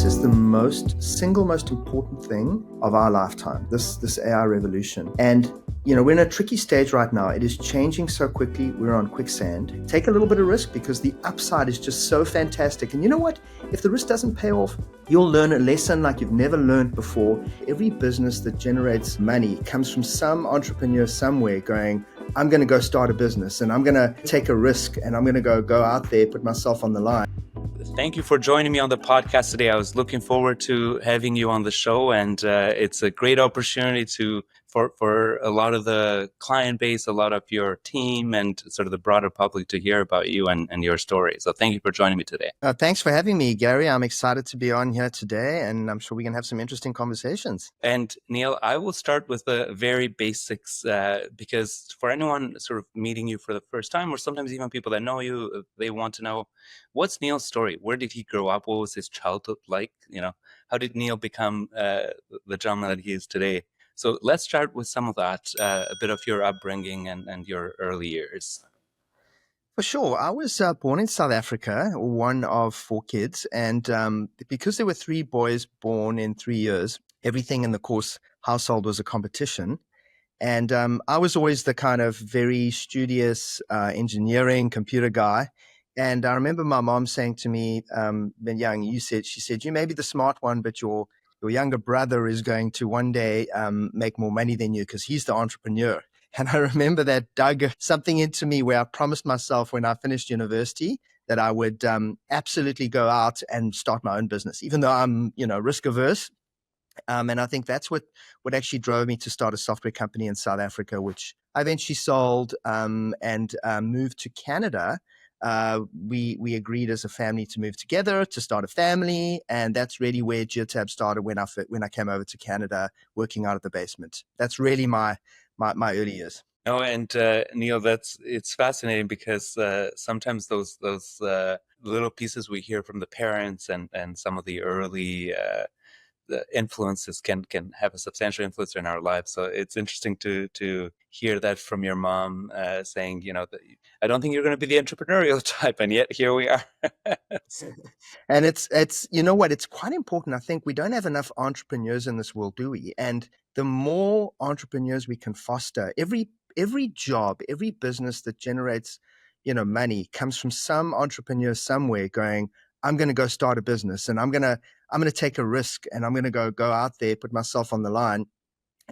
this is the single most important thing of our lifetime, this AI revolution. And we're in a tricky stage right now. It is changing so quickly. We're on quicksand. Take a little bit of risk because the upside is just so fantastic. And you know what? If the risk doesn't pay off, you'll learn a lesson like you've never learned before. Every business that generates money comes from some entrepreneur somewhere going, I'm going to go start a business and I'm going to take a risk and I'm going to go out there, put myself on the line. Thank you for joining me on the podcast today. I was looking forward to having you on the show, and it's a great opportunity for a lot of the client base, a lot of your team, and sort of the broader public to hear about you and your story. So thank you for joining me today. Thanks for having me, Gary. I'm excited to be on here today, and I'm sure we can have some interesting conversations. And Neil, I will start with the very basics because for anyone sort of meeting you for the first time, or sometimes even people that know you, they want to know, what's Neil's story? Where did he grow up? What was his childhood like? How did Neil become the gentleman that he is today? So let's start with some of that, a bit of your upbringing and your early years. For sure. I was born in South Africa, one of 4 kids. And because there were 3 boys born in 3 years, everything in the Cawse household was a competition. And I was always the kind of very studious engineering computer guy. And I remember my mom saying to me, when young, she said, you may be the smart one, but your younger brother is going to one day make more money than you because he's the entrepreneur. And I remember that dug something into me where I promised myself when I finished university that I would absolutely go out and start my own business, even though I'm, risk averse. And I think that's what actually drove me to start a software company in South Africa, which I eventually sold and moved to Canada. We agreed as a family to move together to start a family, and that's really where GEOTAB started when I came over to Canada, working out of the basement. That's really my early years. Oh, and Neil, it's fascinating because sometimes those little pieces we hear from the parents and some of the early the influences can have a substantial influence in our lives. So it's interesting to hear that from your mom saying, I don't think you're going to be the entrepreneurial type, and yet here we are. And it's it's quite important. I think we don't have enough entrepreneurs in this world, do we? And the more entrepreneurs we can foster, every job, every business that generates money comes from some entrepreneur somewhere going, I'm going to go start a business and I'm going to take a risk and I'm going to go out there, put myself on the line.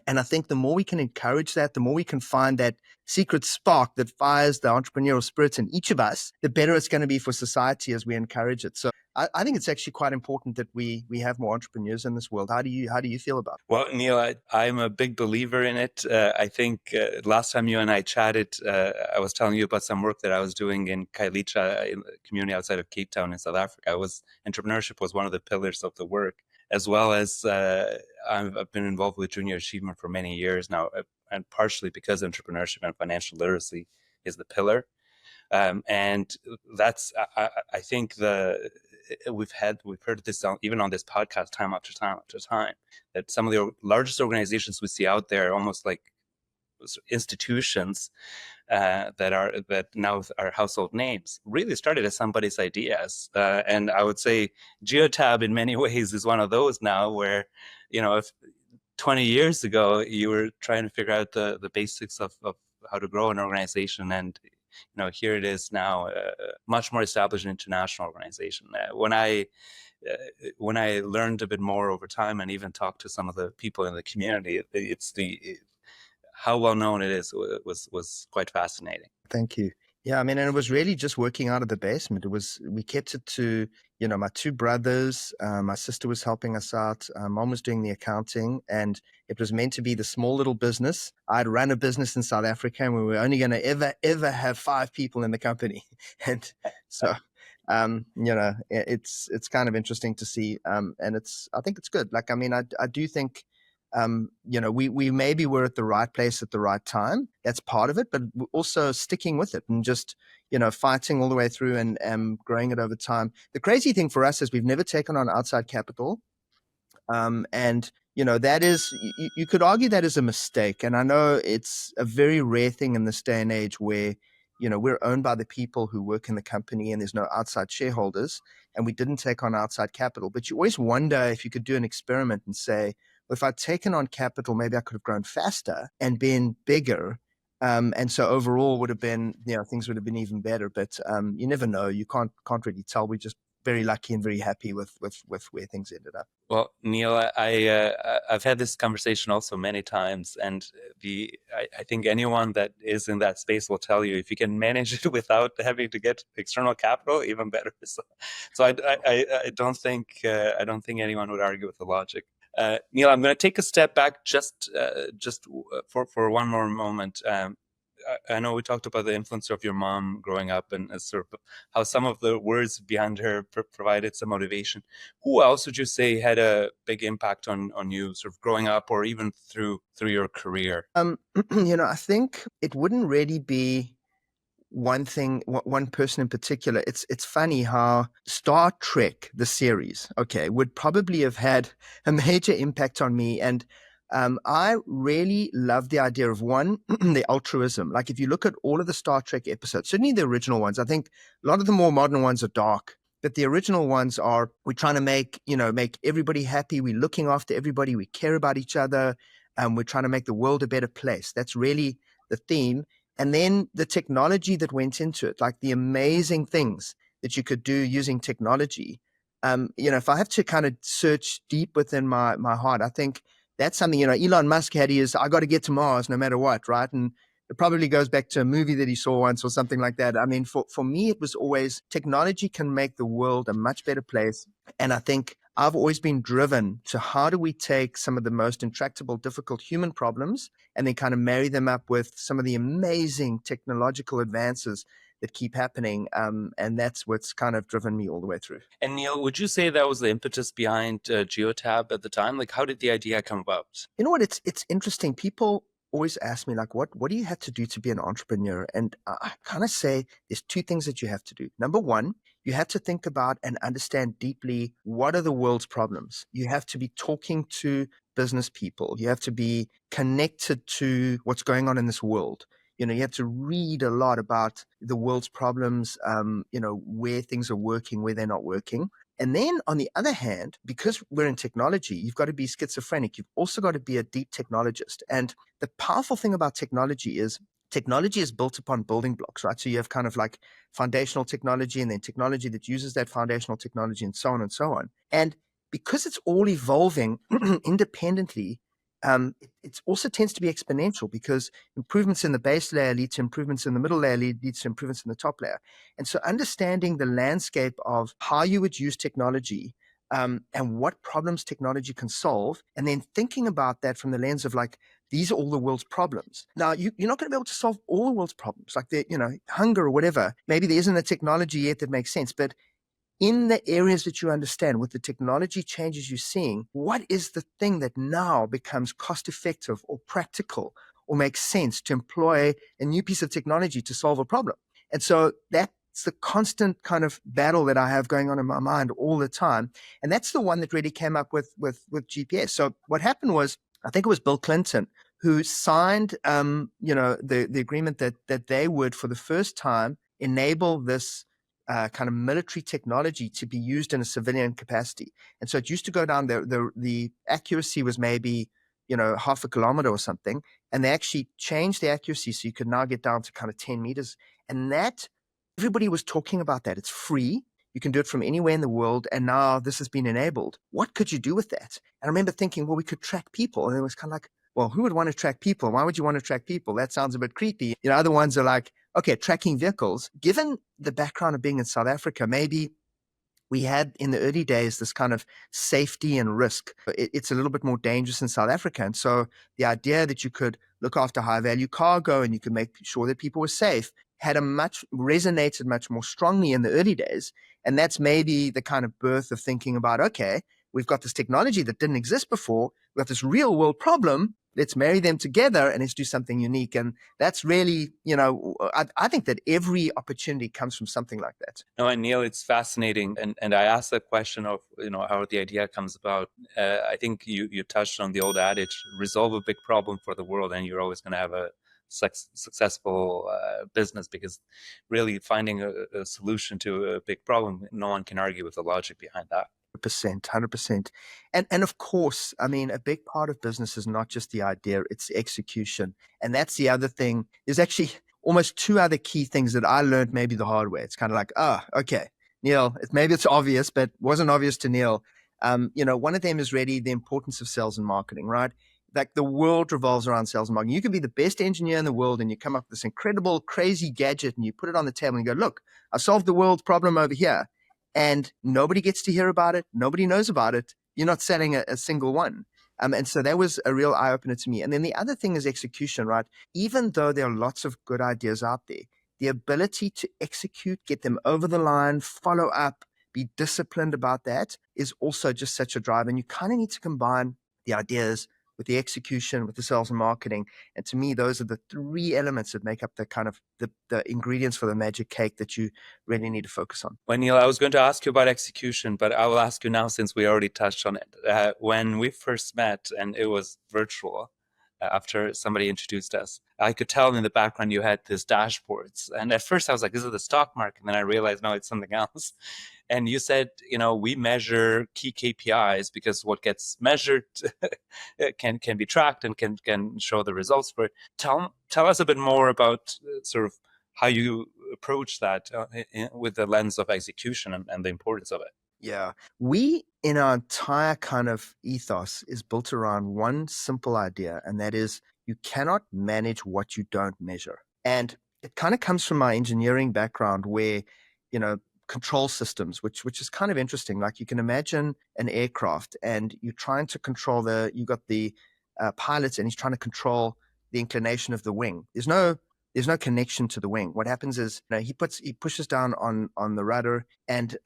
And I think the more we can encourage that, the more we can find that secret spark that fires the entrepreneurial spirit in each of us, the better it's going to be for society as we encourage it. So I think it's actually quite important that we have more entrepreneurs in this world. How do you feel about it? Well, Neil, I'm a big believer in it. I think last time you and I chatted, I was telling you about some work that I was doing in Khayelitsha, in the community outside of Cape Town in South Africa. Entrepreneurship was one of the pillars of the work, as well as I've been involved with junior achievement for many years now, and partially because entrepreneurship and financial literacy is the pillar. And that's, I think we've heard this even on this podcast time after time after time, that some of the largest organizations we see out there, almost like institutions that now are household names, really started as somebody's ideas. And I would say GEOTAB in many ways is one of those now where, if 20 years ago you were trying to figure out the basics of how to grow an organization, and here it is now, much more established international organization. When I learned a bit more over time and even talked to some of the people in the community, how well known it is was quite fascinating. Thank you. Yeah, and it was really just working out of the basement. We kept it to, my 2 brothers, my sister was helping us out, mom was doing the accounting, and it was meant to be the small little business. I'd run a business in South Africa and we were only going to ever have 5 people in the company. And so, it's kind of interesting to see. And I think it's good. I do think, we maybe were at the right place at the right time. That's part of it, but also sticking with it and just, fighting all the way through and growing it over time. The crazy thing for us is we've never taken on outside capital. And that is, you could argue that is a mistake. And I know it's a very rare thing in this day and age where, we're owned by the people who work in the company and there's no outside shareholders, and we didn't take on outside capital. But you always wonder if you could do an experiment and say, well, if I'd taken on capital, maybe I could have grown faster and been bigger. And so overall would have been, things would have been even better. But you never know. You can't really tell. We're just very lucky and very happy with where things ended up. Well, Neil, I've had this conversation also many times, and I think anyone that is in that space will tell you if you can manage it without having to get external capital, even better. So I don't think anyone would argue with the logic. Neil, I'm going to take a step back just for one more moment. I know we talked about the influence of your mom growing up and sort of how some of the words behind her provided some motivation. Who else would you say had a big impact on you sort of growing up or even through your career? I think it wouldn't really be one thing, one person in particular. It's funny how Star Trek, the series, would probably have had a major impact on me. And I really love the idea of one, the altruism. Like if you look at all of the Star Trek episodes, certainly the original ones, I think a lot of the more modern ones are dark. But the original ones are, we're trying to make everybody happy. We're looking after everybody. We care about each other. We're trying to make the world a better place. That's really the theme. And then the technology that went into it, like the amazing things that you could do using technology. If I have to kind of search deep within my heart, I think that's something, Elon Musk had his, I got to get to Mars no matter what, right? And it probably goes back to a movie that he saw once or something like that. I mean, for me, it was always technology can make the world a much better place. And I think I've always been driven to how do we take some of the most intractable, difficult human problems and then kind of marry them up with some of the amazing technological advances that keep happening. And that's what's kind of driven me all the way through. And Neil, would you say that was the impetus behind GEOTAB at the time? Like, how did the idea come about? You know what? It's interesting. People always ask me, like, what do you have to do to be an entrepreneur? And I kind of say there's two things that you have to do. Number one, you have to think about and understand deeply what are the world's problems. You have to be talking to business people. You have to be connected to what's going on in this world. You have to read a lot about the world's problems, where things are working, where they're not working. And then on the other hand, because we're in technology, you've got to be schizophrenic. You've also got to be a deep technologist. And the powerful thing about technology is built upon building blocks, right? So you have kind of like foundational technology and then technology that uses that foundational technology and so on and so on. And because it's all evolving independently, it also tends to be exponential because improvements in the base layer lead to improvements in the middle layer, leads to improvements in the top layer. And so understanding the landscape of how you would use technology and what problems technology can solve, and then thinking about that from the lens of like, these are all the world's problems. Now, you're not going to be able to solve all the world's problems, like hunger or whatever. Maybe there isn't a technology yet that makes sense, but in the areas that you understand, with the technology changes you're seeing, what is the thing that now becomes cost effective or practical or makes sense to employ a new piece of technology to solve a problem? And so that's the constant kind of battle that I have going on in my mind all the time. And that's the one that really came up with GPS. So what happened was, I think it was Bill Clinton who signed, the agreement that they would, for the first time, enable this kind of military technology to be used in a civilian capacity. And so it used to go down, the accuracy was maybe, half a kilometer or something. And they actually changed the accuracy so you could now get down to kind of 10 meters. And that, everybody was talking about that. It's free. You can do it from anywhere in the world. And now this has been enabled. What could you do with that? And I remember thinking, well, we could track people. And it was kind of like, well, who would want to track people? Why would you want to track people? That sounds a bit creepy. Other ones are like, okay, tracking vehicles. Given the background of being in South Africa, maybe we had in the early days this kind of safety and risk. It's a little bit more dangerous in South Africa. And so the idea that you could look after high value cargo and you could make sure that people were safe resonated much more strongly in the early days. And that's maybe the kind of birth of thinking about, okay, we've got this technology that didn't exist before. We've got this real world problem. Let's marry them together and let's do something unique. And that's really, I think that every opportunity comes from something like that. No, and Neil, it's fascinating. And I asked the question of, how the idea comes about. I think you touched on the old adage, resolve a big problem for the world and you're always going to have a successful business, because really finding a solution to a big problem, no one can argue with the logic behind that. 100%. And of course, I mean, a big part of business is not just the idea, it's the execution. And that's the other thing. There's actually almost two other key things that I learned maybe the hard way. It's kind of like, okay, Neil, maybe it's obvious, but wasn't obvious to Neil. One of them is really the importance of sales and marketing, right? Like the world revolves around sales and marketing. You can be the best engineer in the world and you come up with this incredible, crazy gadget and you put it on the table and you go, look, I solved the world's problem over here. And nobody gets to hear about it. Nobody knows about it. You're not selling a single one. And so that was a real eye-opener to me. And then the other thing is execution, right? Even though there are lots of good ideas out there, the ability to execute, get them over the line, follow up, be disciplined about that is also just such a drive. And you kind of need to combine the ideas with the execution, with the sales and marketing. And to me, those are the three elements that make up the kind of the ingredients for the magic cake that you really need to focus on. Well, Neil, I was going to ask you about execution, but I will ask you now since we already touched on it. When we first met, and it was virtual, after somebody introduced us, I could tell in the background you had these dashboards. And at first I was like, this is the stock market. And then I realized, no, it's something else. And you said, we measure key KPIs because what gets measured can be tracked and can show the results for it. Tell us a bit more about sort of how you approach that with the lens of execution and the importance of it. Yeah. We, in our entire kind of ethos, is built around one simple idea, and that is you cannot manage what you don't measure. And it kind of comes from my engineering background where, control systems, which is kind of interesting. Like you can imagine an aircraft and you're trying to control you got the pilot and he's trying to control the inclination of the wing. There's no connection to the wing. What happens is he pushes down on the rudder, and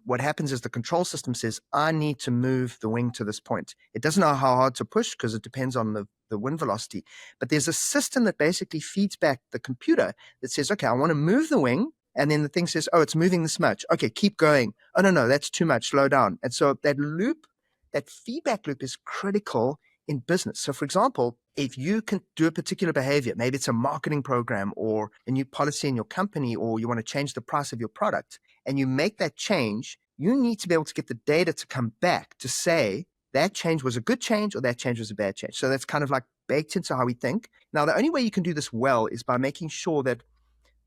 what happens is the control system says, I need to move the wing to this point. It doesn't know how hard to push because it depends on the wind velocity. But there's a system that basically feeds back the computer that says, okay, I want to move the wing. And then the thing says, oh, it's moving this much. Okay, keep going. Oh, no, that's too much. Slow down. And so that feedback loop is critical in business. So for example, if you can do a particular behavior, maybe it's a marketing program or a new policy in your company, or you want to change the price of your product, and you make that change, you need to be able to get the data to come back to say that change was a good change or that change was a bad change. So that's kind of like baked into how we think. Now, the only way you can do this well is by making sure that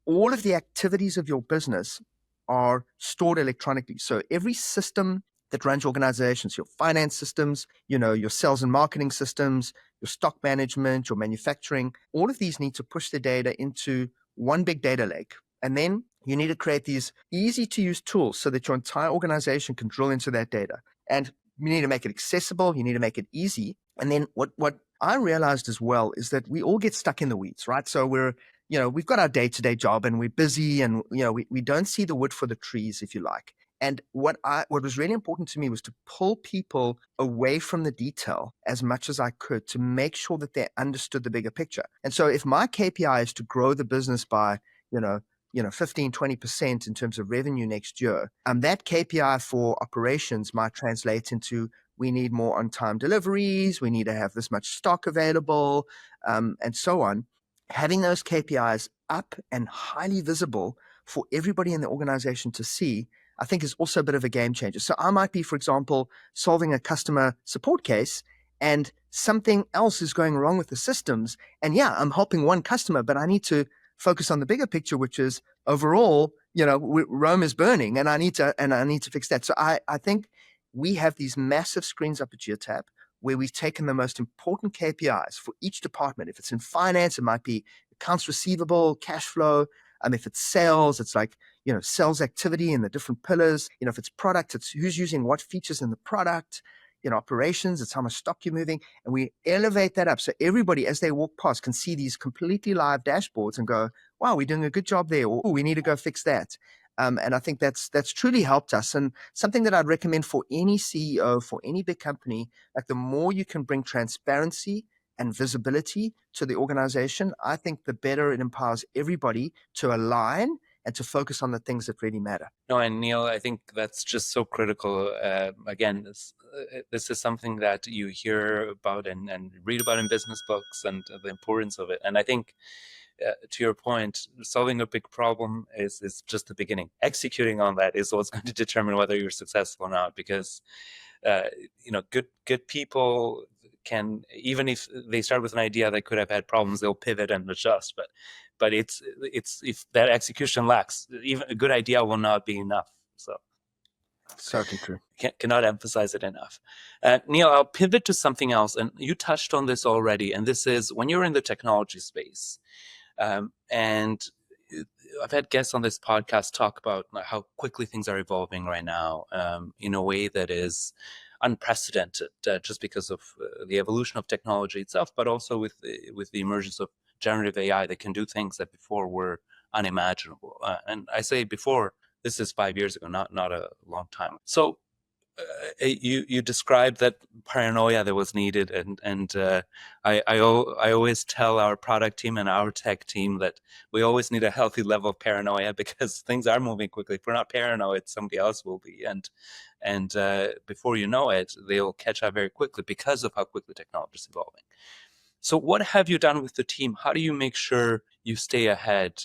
all of the activities of your business are stored electronically. So every system that runs your organizations, your finance systems, your sales and marketing systems, your stock management, your manufacturing, all of these need to push the data into one big data lake. And then you need to create these easy to use tools so that your entire organization can drill into that data. And you need to make it accessible. You need to make it easy. And then what I realized as well is that we all get stuck in the weeds, right? So we've got our day-to-day job and we're busy and, we don't see the wood for the trees, if you like. And what was really important to me was to pull people away from the detail as much as I could to make sure that they understood the bigger picture. And so if my KPI is to grow the business by, 15, 20% in terms of revenue next year, that KPI for operations might translate into we need more on-time deliveries, we need to have this much stock available, and so on. Having those KPIs up and highly visible for everybody in the organization to see, I think is also a bit of a game changer. So I might be, for example, solving a customer support case and something else is going wrong with the systems. And yeah, I'm helping one customer, but I need to focus on the bigger picture, which is overall, Rome is burning and I need to fix that. So I think we have these massive screens up at GEOTAB where we've taken the most important KPIs for each department. If it's in finance, it might be accounts receivable, cash flow. If it's sales, it's like, sales activity and the different pillars. If it's product, it's who's using what features in the product. Operations, it's how much stock you're moving. And we elevate that up so everybody, as they walk past, can see these completely live dashboards and go, wow, we're doing a good job there. Or, we need to go fix that. And I think that's truly helped us. And something that I'd recommend for any CEO, for any big company, like the more you can bring transparency and visibility to the organization, I think the better it empowers everybody to align and to focus on the things that really matter. No, and Neil, I think that's just so critical. Again, this is something that you hear about and read about in business books, and the importance of it. And I think, to your point, solving a big problem is just the beginning. Executing on that is what's going to determine whether you're successful or not. Because good people can, even if they start with an idea that could have had problems, they'll pivot and adjust. But it's if that execution lacks, even a good idea will not be enough. So Certainly true. Cannot emphasize it enough. Neil, I'll pivot to something else, and you touched on this already, and this is when you're in the technology space. And I've had guests on this podcast talk about how quickly things are evolving right now, in a way that is unprecedented, just because of the evolution of technology itself, but also with the emergence of generative AI that can do things that before were unimaginable. And I say before, this is 5 years ago, not a long time. So you described that paranoia that was needed, and I always tell our product team and our tech team that we always need a healthy level of paranoia, because things are moving quickly. If we're not paranoid, somebody else will be, and before you know it, they'll catch up very quickly because of how quickly technology is evolving. So what have you done with the team? How do you make sure you stay ahead,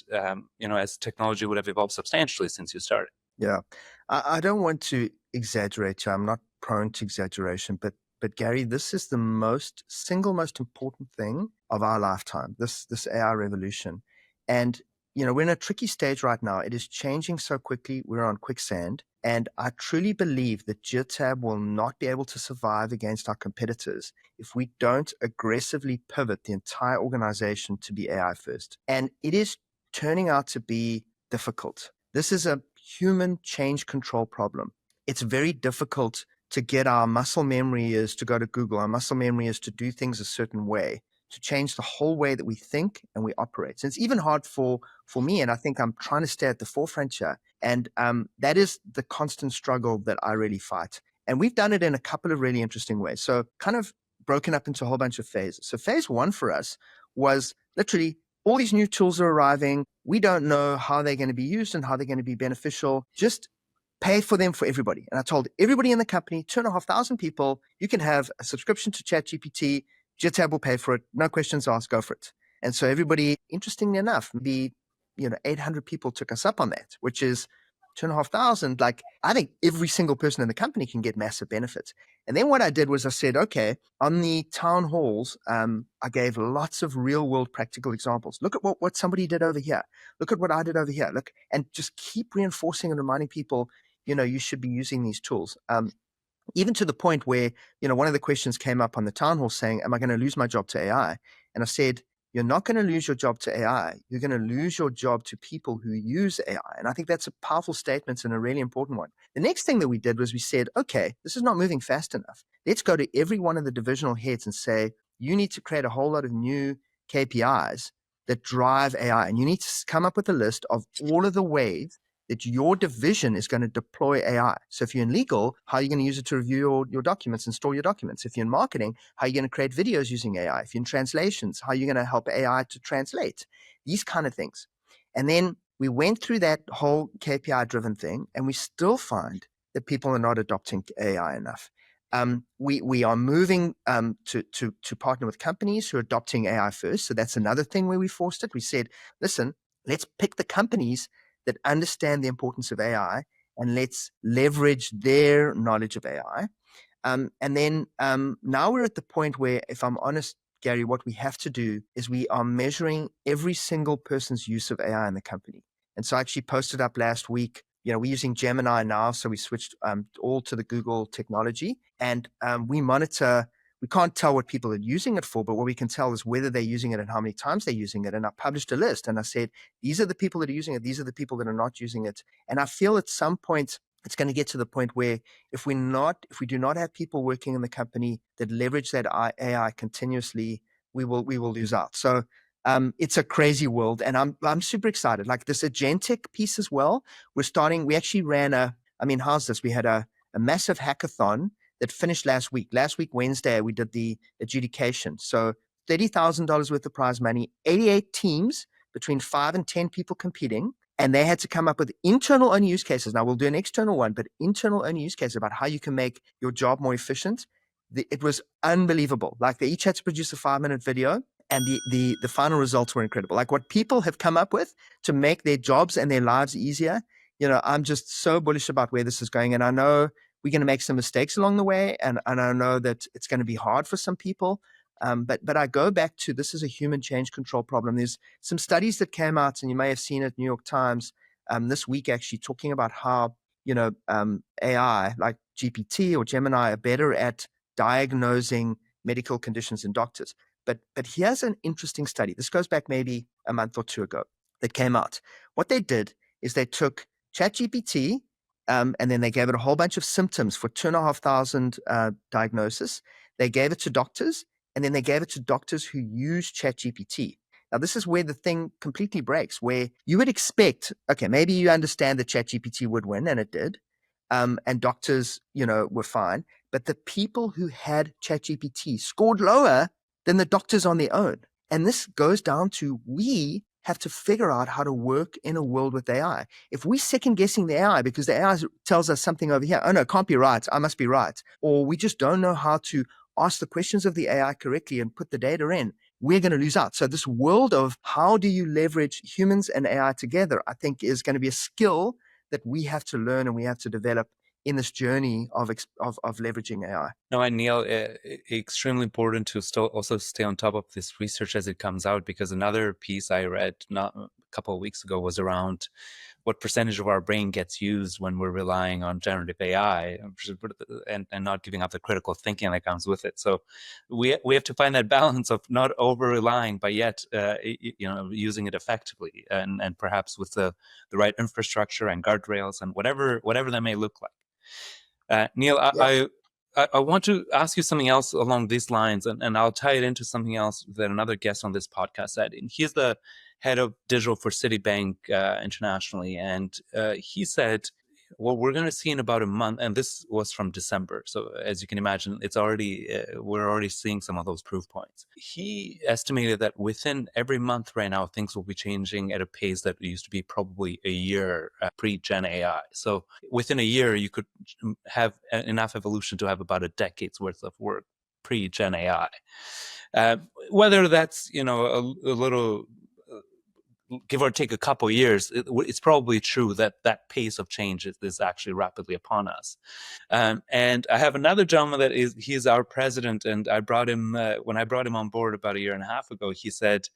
as technology would have evolved substantially since you started? Yeah, I don't want to exaggerate here. I'm not prone to exaggeration, but Gary, this is the single most important thing of our lifetime, this AI revolution. And, we're in a tricky stage right now. It is changing so quickly. We're on quicksand. And I truly believe that GEOTAB will not be able to survive against our competitors if we don't aggressively pivot the entire organization to be AI first. And it is turning out to be difficult. This is a human change control problem. It's very difficult to get our muscle memory is to go to Google. Our muscle memory is to do things a certain way, to change the whole way that we think and we operate. So it's even hard for me, and I think I'm trying to stay at the forefront here. And that is the constant struggle that I really fight. And we've done it in a couple of really interesting ways. So kind of broken up into a whole bunch of phases. So phase one for us was literally all these new tools are arriving. We don't know how they're going to be used and how they're going to be beneficial. Just pay for them for everybody. And I told everybody in the company, 2,500 people, you can have a subscription to ChatGPT. GEOTAB will pay for it. No questions asked, go for it. And so everybody, interestingly enough, maybe 800 people took us up on that, which is 2,500. Like, I think every single person in the company can get massive benefits. And then what I did was I said, okay, on the town halls, I gave lots of real world practical examples. Look at what somebody did over here. Look at what I did over here. Look, and just keep reinforcing and reminding people, you should be using these tools. Even to the point where, one of the questions came up on the town hall saying, am I going to lose my job to AI? And I said, you're not going to lose your job to AI. You're going to lose your job to people who use AI. And I think that's a powerful statement and a really important one. The next thing that we did was we said, okay, this is not moving fast enough. Let's go to every one of the divisional heads and say, you need to create a whole lot of new KPIs that drive AI. And you need to come up with a list of all of the ways that your division is going to deploy AI. So if you're in legal, how are you going to use it to review your documents and store your documents? If you're in marketing, how are you going to create videos using AI? If you're in translations, how are you going to help AI to translate? These kind of things. And then we went through that whole KPI-driven thing, and we still find that people are not adopting AI enough. We are moving to partner with companies who are adopting AI first. So that's another thing where we forced it. We said, listen, let's pick the companies that understand the importance of AI, and let's leverage their knowledge of AI. And then now we're at the point where, if I'm honest, Gary, what we have to do is we are measuring every single person's use of AI in the company. And so I actually posted up last week, we're using Gemini now, so we switched all to the Google technology, and we monitor. We can't tell what people are using it for, but what we can tell is whether they're using it and how many times they're using it. And I published a list, and I said, these are the people that are using it. These are the people that are not using it. And I feel at some point, it's going to get to the point where if we do not have people working in the company that leverage that AI continuously, we will lose out. So it's a crazy world, and I'm super excited. Like this agentic piece as well. We actually ran how's this? We had a massive hackathon that finished last week. Last week, Wednesday, we did the adjudication. So $30,000 worth of prize money, 88 teams between 5 and 10 people competing. And they had to come up with internal only use cases. Now we'll do an external one, but internal only use cases about how you can make your job more efficient. It was unbelievable. Like they each had to produce a 5-minute video, and the final results were incredible. Like what people have come up with to make their jobs and their lives easier. I'm just so bullish about where this is going. And I know we're going to make some mistakes along the way. And I know that it's going to be hard for some people. But I go back to, this is a human change control problem. There's some studies that came out, and you may have seen it, New York Times, this week actually, talking about how, AI like GPT or Gemini are better at diagnosing medical conditions in doctors. But here's an interesting study. This goes back maybe a month or two ago that came out. What they did is they took ChatGPT, and then they gave it a whole bunch of symptoms for 2,500 diagnoses. They gave it to doctors, and then they gave it to doctors who use ChatGPT. Now, this is where the thing completely breaks, where you would expect, okay, maybe you understand that ChatGPT would win, and it did, and doctors, were fine. But the people who had ChatGPT scored lower than the doctors on their own. And this goes down to, we have to figure out how to work in a world with AI. If we second guessing the AI because the AI tells us something over here, oh no, it can't be right, I must be right, or we just don't know how to ask the questions of the AI correctly and put the data in, we're going to lose out. So this world of how do you leverage humans and AI together, I think is going to be a skill that we have to learn and we have to develop in this journey of leveraging AI. No, and Neil, extremely important to still also stay on top of this research as it comes out, because another piece I read not a couple of weeks ago was around what percentage of our brain gets used when we're relying on generative AI and not giving up the critical thinking that comes with it. So we have to find that balance of not over relying, but yet using it effectively, and perhaps with the right infrastructure and guardrails and whatever that may look like. Neil, yeah. I want to ask you something else along these lines, and I'll tie it into something else that another guest on this podcast said. And he's the head of digital for Citibank internationally, and he said, what we're going to see in about a month, and this was from December, so as you can imagine, it's already we're already seeing some of those proof points. He estimated that within every month right now, things will be changing at a pace that used to be probably a year pre-Gen AI. So within a year, you could have enough evolution to have about a decade's worth of work pre-Gen AI. Whether that's a little give or take a couple of years, it's probably true that pace of change is actually rapidly upon us. And I have another gentleman he's our president, and I brought him when I brought him on board about a year and a half ago. He said,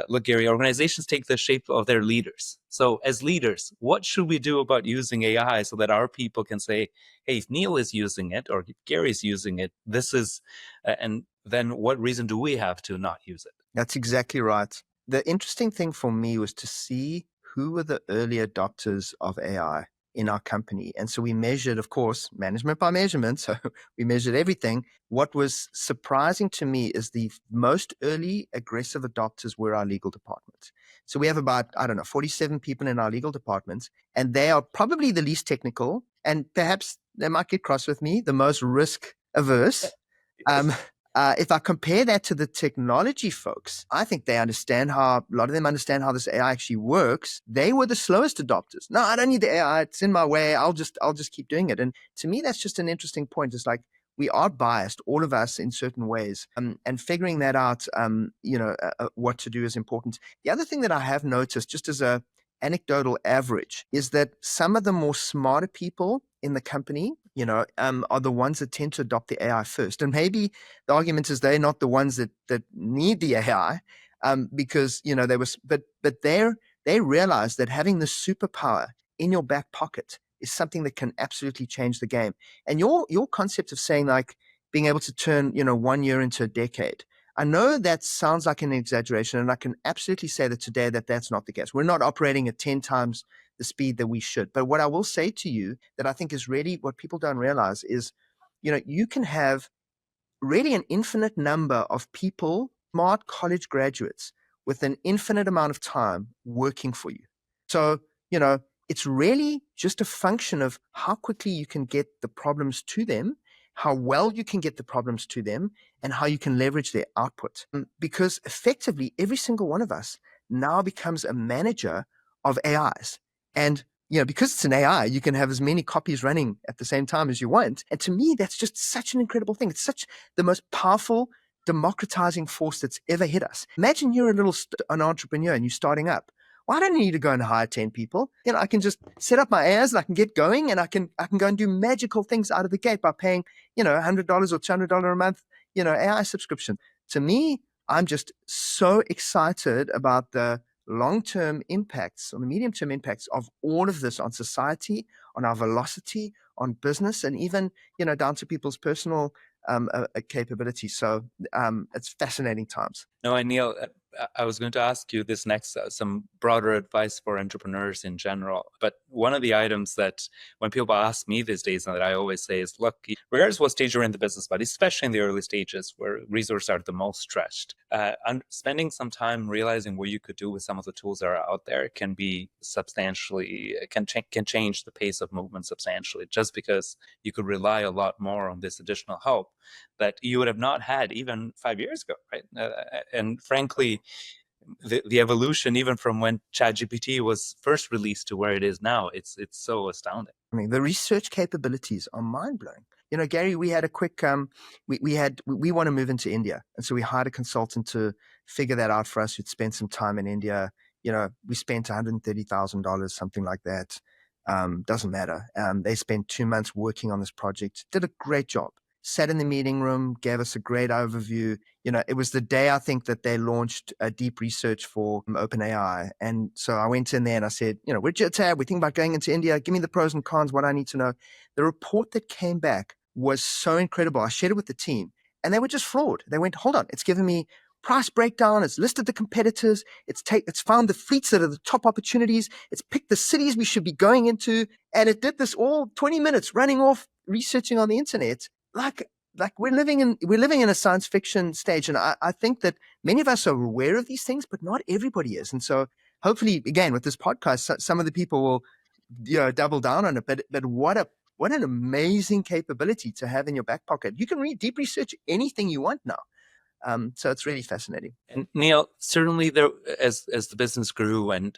look, Gary, organizations take the shape of their leaders. So as leaders, what should we do about using AI so that our people can say, hey, if Neil is using it or if Gary's using it, this is, and then what reason do we have to not use it? That's exactly right. The interesting thing for me was to see who were the early adopters of AI in our company. And so we measured, of course, management by measurement. So we measured everything. What was surprising to me is the most early aggressive adopters were our legal department. So we have about, 47 people in our legal department, and they are probably the least technical, and perhaps they might get cross with me, the most risk averse. If I compare that to the technology folks, I think a lot of them understand how this AI actually works. They were the slowest adopters. No, I don't need the AI. It's in my way. I'll just keep doing it. And to me, that's just an interesting point. It's like we are biased, all of us in certain ways, and figuring that out, what to do is important. The other thing that I have noticed, just as a anecdotal average, is that some of the more smarter people in the company, are the ones that tend to adopt the AI first. And maybe the argument is they're not the ones that need the AI, because, they realize that having the superpower in your back pocket is something that can absolutely change the game. And your concept of saying, like, being able to turn, 1 year into a decade, I know that sounds like an exaggeration, and I can absolutely say that today that's not the case. We're not operating at 10 times the speed that we should. But what I will say to you that I think is really what people don't realize is, you can have really an infinite number of people, smart college graduates, with an infinite amount of time working for you. So, it's really just a function of how quickly you can get the problems to them, how well you can get the problems to them, and how you can leverage their output. Because effectively, every single one of us now becomes a manager of AIs. And because it's an AI, you can have as many copies running at the same time as you want. And to me, that's just such an incredible thing. It's such the most powerful, democratizing force that's ever hit us. Imagine you're an entrepreneur and you're starting up. Well, I don't need to go and hire 10 people. I can just set up my AIs and I can get going, and I can go and do magical things out of the gate by paying, $100 or $200 a month, AI subscription. To me, I'm just so excited about the long-term impacts or the medium-term impacts of all of this on society, on our velocity, on business, and even, down to people's personal capability. So it's fascinating times. No, and Neil, I was going to ask you this next, some broader advice for entrepreneurs in general. But one of the items that when people ask me these days and that I always say is, look, regardless of what stage you're in the business, but especially in the early stages where resources are the most stretched, spending some time realizing what you could do with some of the tools that are out there can be substantially, can change the pace of movement substantially, just because you could rely a lot more on this additional help that you would have not had even 5 years ago, right? And frankly, the evolution, even from when ChatGPT was first released to where it is now, it's so astounding. I mean, the research capabilities are mind-blowing. Gary, we had a quick, we want to move into India. And so we hired a consultant to figure that out for us. Who'd spent some time in India. We spent $130,000, something like that. Doesn't matter. They spent 2 months working on this project, did a great job. Sat in the meeting room, gave us a great overview. It was the day, I think, that they launched a deep research for OpenAI. And so I went in there and I said, we're GEOTAB, we're thinking about going into India. Give me the pros and cons, what I need to know. The report that came back was so incredible. I shared it with the team and they were just floored. They went, hold on, it's given me price breakdown. It's listed the competitors. It's found the fleets that are the top opportunities. It's picked the cities we should be going into. And it did this all 20 minutes running off, researching on the internet. Like we're living in a science fiction stage. And I think that many of us are aware of these things, but not everybody is. And so hopefully, again, with this podcast, some of the people will double down on it. But what an amazing capability to have in your back pocket. You can deep research anything you want now. So it's really fascinating. And Neil, certainly there, as the business grew and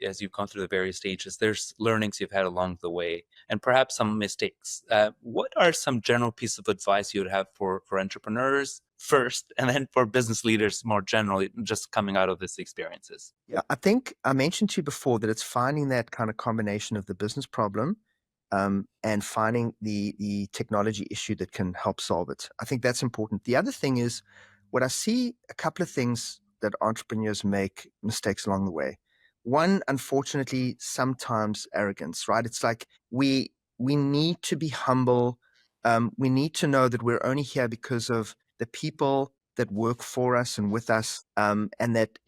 as you've gone through the various stages, there's learnings you've had along the way, and perhaps some mistakes. What are some general pieces of advice you would have for entrepreneurs first, and then for business leaders more generally, just coming out of these experiences? Yeah, I think I mentioned to you before that it's finding that kind of combination of the business problem and finding the technology issue that can help solve it. I think that's important. The other thing is, what I see a couple of things that entrepreneurs make mistakes along the way. One, unfortunately, sometimes arrogance, right? It's like we need to be humble. We need to know that we're only here because of the people that work for us and with us, and that,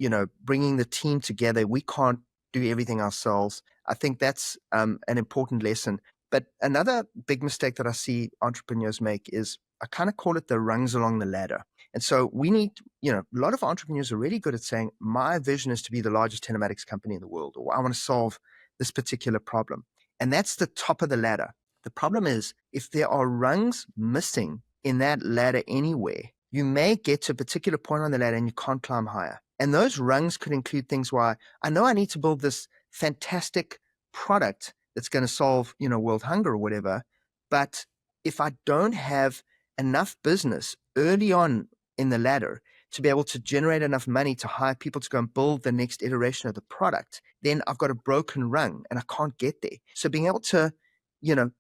bringing the team together, we can't do everything ourselves. I think that's an important lesson. But another big mistake that I see entrepreneurs make is, I kind of call it the rungs along the ladder. And so we need, a lot of entrepreneurs are really good at saying, my vision is to be the largest telematics company in the world, or I want to solve this particular problem. And that's the top of the ladder. The problem is, if there are rungs missing in that ladder anywhere, you may get to a particular point on the ladder and you can't climb higher. And those rungs could include things where I know I need to build this fantastic product that's going to solve, world hunger or whatever. But if I don't have enough business early on in the ladder to be able to generate enough money to hire people to go and build the next iteration of the product, then I've got a broken rung and I can't get there. So being able to,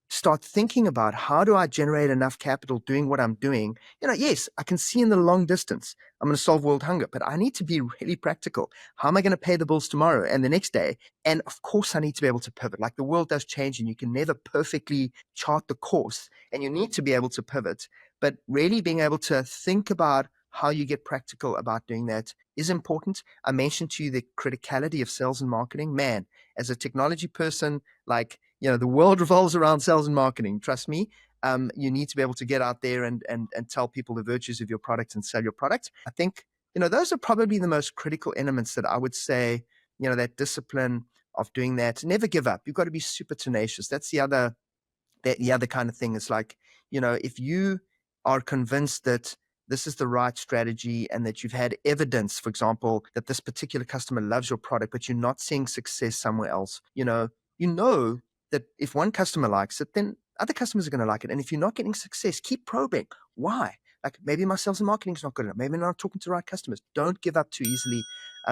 start thinking about, how do I generate enough capital doing what I'm doing? Yes, I can see in the long distance, I'm going to solve world hunger, but I need to be really practical. How am I going to pay the bills tomorrow and the next day? And of course, I need to be able to pivot. Like, the world does change and you can never perfectly chart the course, and you need to be able to pivot. But really being able to think about how you get practical about doing that is important. I mentioned to you the criticality of sales and marketing. Man, as a technology person, the world revolves around sales and marketing. Trust me. You need to be able to get out there and tell people the virtues of your product and sell your product. I think, those are probably the most critical elements that I would say, that discipline of doing that. Never give up. You've got to be super tenacious. That's the other kind of thing. It's like, if you are convinced that this is the right strategy and that you've had evidence, for example, that this particular customer loves your product, but you're not seeing success somewhere else, you know that if one customer likes it, then other customers are going to like it. And if you're not getting success, keep probing. Why? Like maybe my sales and marketing is not good enough. Maybe I'm not talking to the right customers. Don't give up too easily.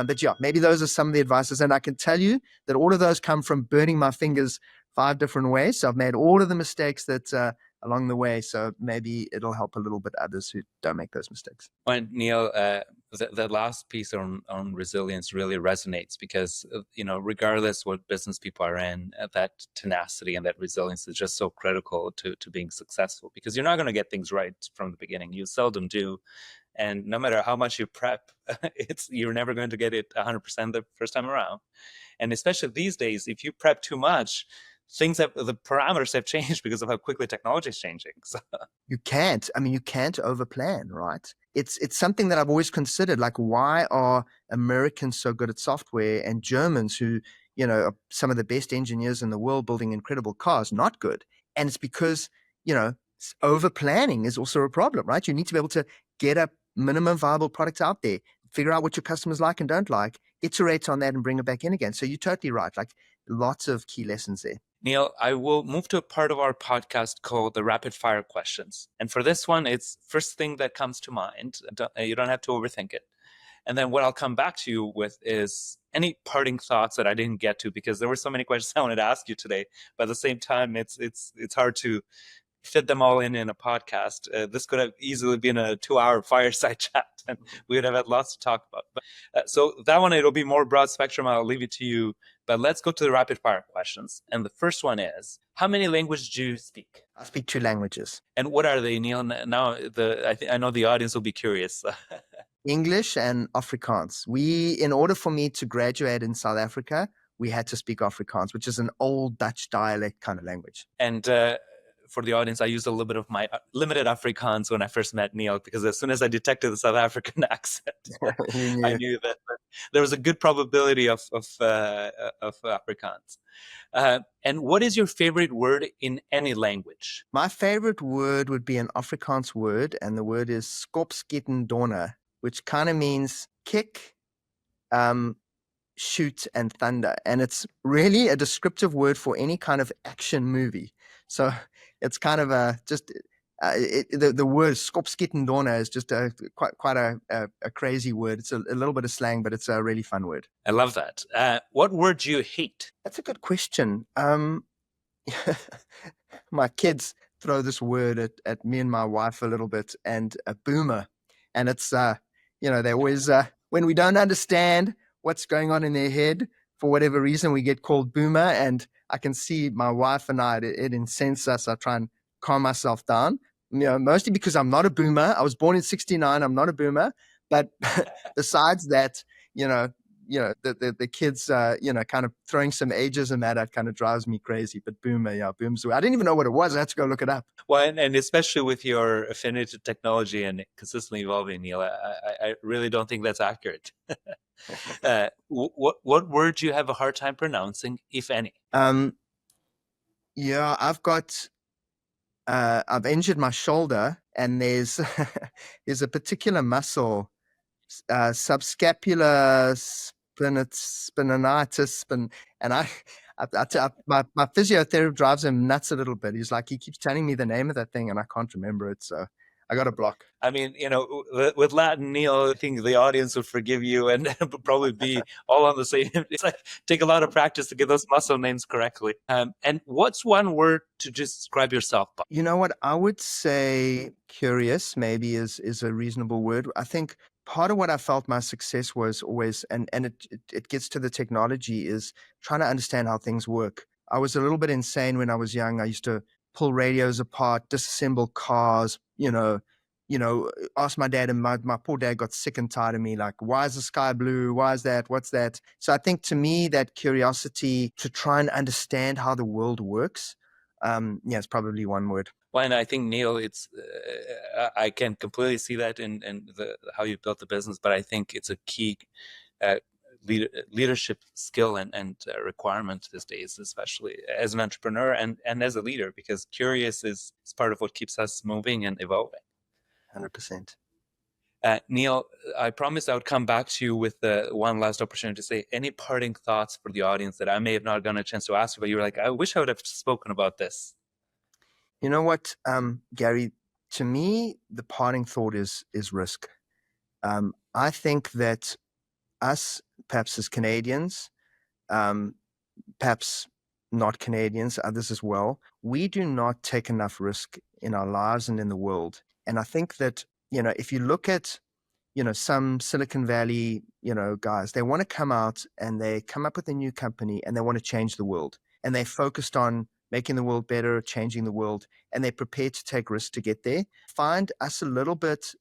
But yeah, maybe those are some of the advices. And I can tell you that all of those come from burning my fingers 5 different ways. So I've made all of the mistakes that along the way. So maybe it'll help a little bit others who don't make those mistakes. Well, Neil, the last piece on resilience really resonates because, regardless what business people are in, that tenacity and that resilience is just so critical to being successful, because you're not going to get things right from the beginning. You seldom do. And no matter how much you prep, you're never going to get it 100% the first time around. And especially these days, if you prep too much, the parameters have changed because of how quickly technology is changing. So you can't overplan, right? It's something that I've always considered, like, why are Americans so good at software and Germans, who, are some of the best engineers in the world building incredible cars, not good? And it's because, over planning is also a problem, right? You need to be able to get a minimum viable product out there, figure out what your customers like and don't like, iterate on that and bring it back in again. So you're totally right. Like, lots of key lessons there. Neil, I will move to a part of our podcast called the rapid fire questions. And for this one, it's first thing that comes to mind. You don't have to overthink it. And then what I'll come back to you with is any parting thoughts that I didn't get to, because there were so many questions I wanted to ask you today. But at the same time, it's hard to fit them all in a podcast. This could have easily been a 2-hour fireside chat, and we would have had lots to talk about. But so that one, it'll be more broad spectrum. I'll leave it to you. But let's go to the rapid fire questions. And the first one is, how many languages do you speak? I speak 2 languages. And what are they, Neil? Now, I know the audience will be curious. English and Afrikaans. In order for me to graduate in South Africa, we had to speak Afrikaans, which is an old Dutch dialect kind of language. And for the audience, I used a little bit of my limited Afrikaans when I first met Neil, because as soon as I detected the South African accent, I knew that there was a good probability of Afrikaans. And what is your favorite word in any language? My favorite word would be an Afrikaans word, and the word is skopskietendonne, which kind of means kick, shoot, and thunder. And it's really a descriptive word for any kind of action movie. So it's kind of the word skopskietendonne is just quite a crazy word. It's a little bit of slang, but it's a really fun word. I love that. What word do you hate? That's a good question. My kids throw this word at me and my wife a little bit, and a boomer. And it's, they always, when we don't understand what's going on in their head, for whatever reason, we get called boomer. And I can see my wife and I, it incenses us. I try and calm myself down, mostly because I'm not a boomer. I was born in 1969. I'm not a boomer. But besides that, the kids, kind of throwing some ageism at it kind of drives me crazy. But boomer, boomer's. I didn't even know what it was. I had to go look it up. Well, and especially with your affinity to technology and consistently evolving, Neil, I really don't think that's accurate. What word do you have a hard time pronouncing, if any? I've got. I've injured my shoulder, and there's a particular muscle, subscapular spinatus, and my physiotherapist drives him nuts a little bit. He's like, he keeps telling me the name of that thing, and I can't remember it, so I got a block. I mean, with Latin, Neil, I think the audience would forgive you and probably be all on the same. It's like take a lot of practice to get those muscle names correctly. And what's one word to describe yourself by? You know what? I would say curious maybe is a reasonable word. I think part of what I felt my success was always, and it gets to the technology, is trying to understand how things work. I was a little bit insane when I was young. I used to pull radios apart, disassemble cars, ask my dad, and my poor dad got sick and tired of me. Like, why is the sky blue? Why is that? What's that? So I think to me, that curiosity to try and understand how the world works, it's probably one word. Well, and I think, Neil, it's I can completely see that in how you built the business, but I think it's a key leadership skill and requirement these days, especially as an entrepreneur and as a leader, because curious is part of what keeps us moving and evolving. 100%. Neil, I promised I would come back to you with one last opportunity to say any parting thoughts for the audience that I may have not gotten a chance to ask you, but you were like, I wish I would have spoken about this. You know what, Gary? To me, the parting thought is risk. I think that us, perhaps as Canadians, perhaps not Canadians, others as well, we do not take enough risk in our lives and in the world. And I think that, if you look at, some Silicon Valley, guys, they want to come out and they come up with a new company and they want to change the world. And they're focused on making the world better, changing the world, and they're prepared to take risks to get there. Find us a little bit,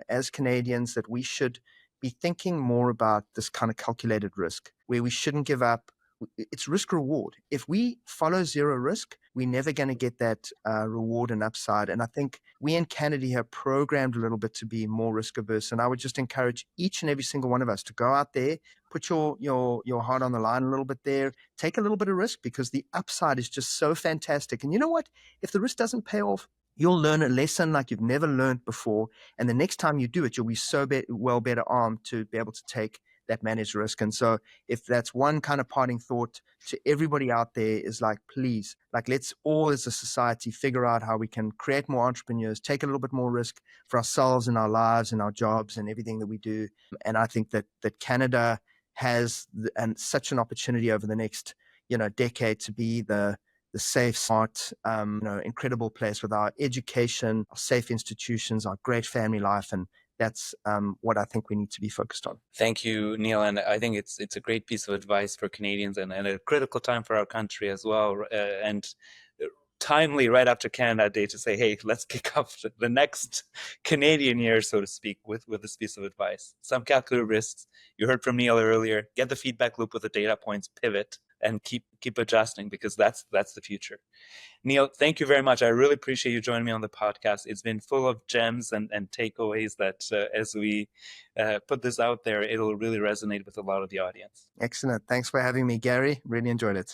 as Canadians, that we should be thinking more about this kind of calculated risk where we shouldn't give up. It's risk reward. If we follow zero risk, we're never going to get that reward and upside. And I think we in Canada have programmed a little bit to be more risk averse. And I would just encourage each and every single one of us to go out there, put your heart on the line a little bit there, take a little bit of risk because the upside is just so fantastic. And you know what? If the risk doesn't pay off, you'll learn a lesson like you've never learned before. And the next time you do it, you'll be so better armed to be able to take that managed risk. And so if that's one kind of parting thought to everybody out there is like, please, like let's all as a society figure out how we can create more entrepreneurs, take a little bit more risk for ourselves and our lives and our jobs and everything that we do. And I think that Canada has such an opportunity over the next, decade to be the safe, smart, incredible place with our education, our safe institutions, our great family life. And that's what I think we need to be focused on. Thank you, Neil. And I think it's a great piece of advice for Canadians and a critical time for our country as well. And timely right after Canada Day to say, hey, let's kick off the next Canadian year, so to speak, with this piece of advice. Some calculated risks. You heard from Neil earlier. Get the feedback loop with the data points, pivot, and keep adjusting because that's the future. Neil, thank you very much. I really appreciate you joining me on the podcast. It's been full of gems and takeaways that as we put this out there, it'll really resonate with a lot of the audience. Excellent. Thanks for having me, Gary. Really enjoyed it.